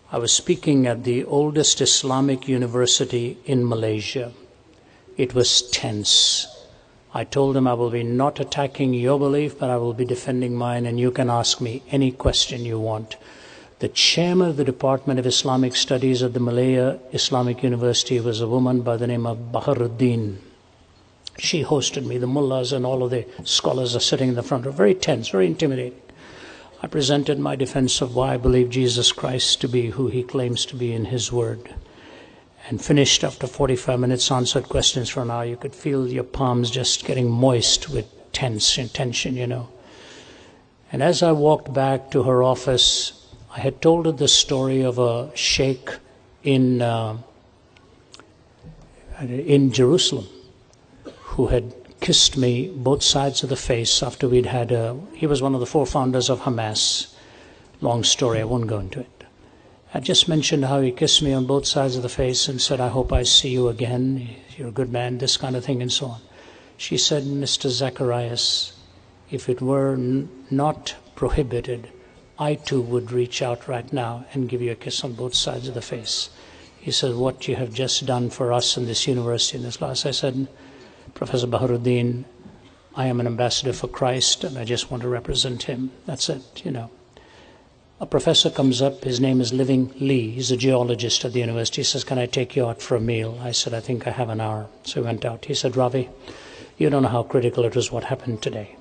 I was speaking at the oldest Islamic university in Malaysia. It was tense. I told them I will be not attacking your belief, but I will be defending mine, and you can ask me any question you want. The chairman of the Department of Islamic Studies at the Malaya Islamic University was a woman by the name of Baharuddin. She hosted me. The mullahs and all of the scholars are sitting in the front row. Very tense, very intimidating. I presented my defense of why I believe Jesus Christ to be who he claims to be in his word. And finished after 45 minutes, answered questions for an hour. You could feel your palms just getting moist with tension, you know. And as I walked back to her office, I had told her the story of a sheikh in Jerusalem who had kissed me both sides of the face after we'd had he was one of the four founders of Hamas. Long story, I won't go into it. I just mentioned how he kissed me on both sides of the face and said, I hope I see you again. You're a good man, this kind of thing and so on. She said, Mr. Zachariah, if it were not prohibited, I too would reach out right now and give you a kiss on both sides of the face. He said, what you have just done for us in this university, in this class. I said, Professor Baharuddin, I am an ambassador for Christ and I just want to represent him. That's it, you know. A professor comes up, his name is Living Lee, he's a geologist at the university. He says, can I take you out for a meal? I said, I think I have an hour. So we went out. He said, Ravi, you don't know how critical it was what happened today.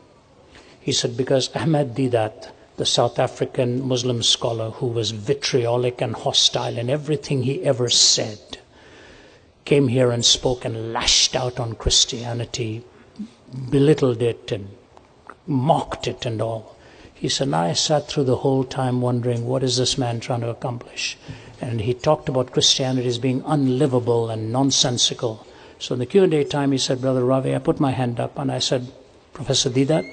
He said, because Ahmed Deedat, the South African Muslim scholar who was vitriolic and hostile in everything he ever said, came here and spoke and lashed out on Christianity, belittled it and mocked it and all. He said, I sat through the whole time wondering, what is this man trying to accomplish? And he talked about Christianity as being unlivable and nonsensical. So in the Q&A time, he said, Brother Ravi, I put my hand up and I said, Professor Deedat,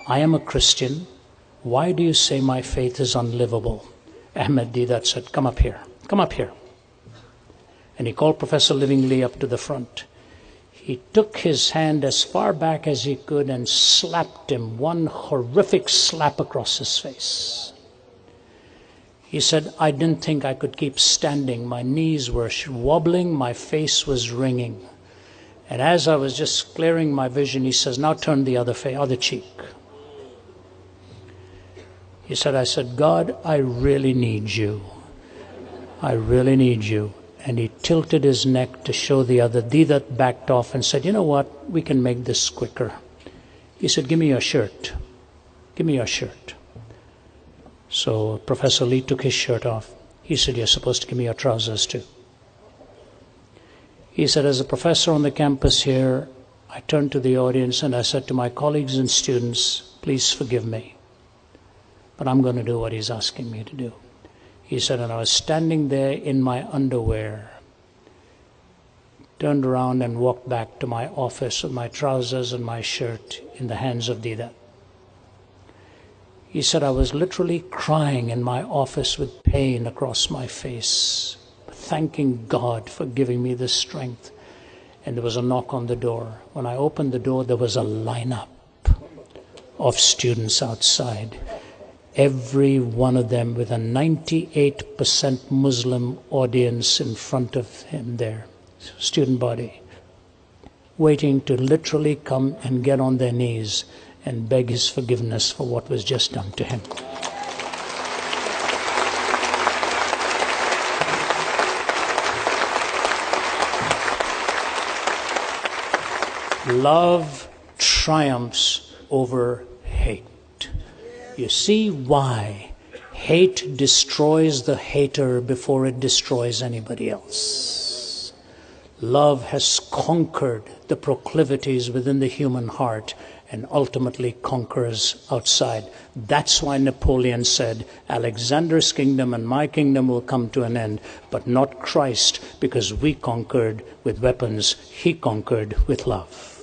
I am a Christian. Why do you say my faith is unlivable? Ahmed Deedat said, come up here, come up here. And he called Professor Living Lee up to the front. He took his hand as far back as he could and slapped him, one horrific slap across his face. He said, I didn't think I could keep standing. My knees were wobbling, my face was ringing. And as I was just clearing my vision, he says, now turn the other cheek. He said, I said, God, I really need you. I really need you. And he tilted his neck to show the other. Deedat backed off and said, you know what, we can make this quicker. He said, give me your shirt. Give me your shirt. So Professor Lee took his shirt off. He said, you're supposed to give me your trousers too. He said, as a professor on the campus here, I turned to the audience and I said to my colleagues and students, please forgive me, but I'm going to do what he's asking me to do. He said, and I was standing there in my underwear, turned around and walked back to my office with my trousers and my shirt in the hands of Deedat. He said, I was literally crying in my office with pain across my face, thanking God for giving me this strength. And there was a knock on the door. When I opened the door, there was a lineup of students outside. Every one of them with a 98% Muslim audience in front of him there, student body, waiting to literally come and get on their knees and beg his forgiveness for what was just done to him. Love triumphs over hate. You see why hate destroys the hater before it destroys anybody else. Love has conquered the proclivities within the human heart and ultimately conquers outside. That's why Napoleon said, Alexander's kingdom and my kingdom will come to an end, but not Christ, because we conquered with weapons, he conquered with love.